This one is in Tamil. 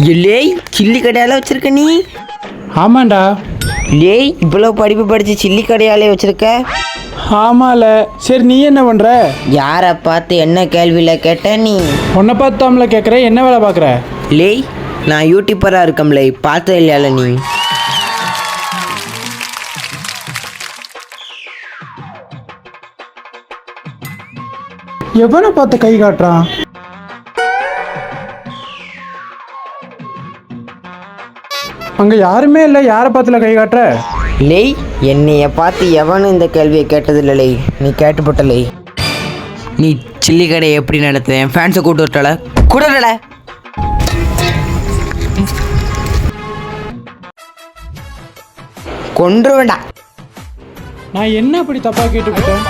லேய் சில்லி கடையால வச்சிருக்க நீ? ஆமாண்டா. லேய் இவ்வளோ படிப்பு படித்து சில்லி கடையாலே வச்சிருக்க? ஆமால. சரி நீ என்ன பண்ணுற? யாரை பார்த்து என்ன கேள்வியில் கேட்ட நீ? உன்னை பார்த்து தாமல கேட்குற. என்ன வேலை பார்க்குற? லேய் நான் யூடியூப்பராக இருக்கம்லே, பார்த்த இல்லையால நீ? எவனை பார்த்து கை காட்டுறான்? அங்கே யாருமே இல்லை. யாரை பார்த்துல கை காட்டுற? லேய் என்னைய பார்த்து எவனும் இந்த கேள்வியை கேட்டதில்லை. லேய் நீ கேட்டுப்பட்ட. லேய் நீ சில்லி கடையை எப்படி நடத்த? என் ஃபேன்ஸை கூட்டு விட்டால கூடல கொன்று வேண்டாம். நான் என்ன அப்படி தப்பாக கேட்டுக்கிட்டேன்?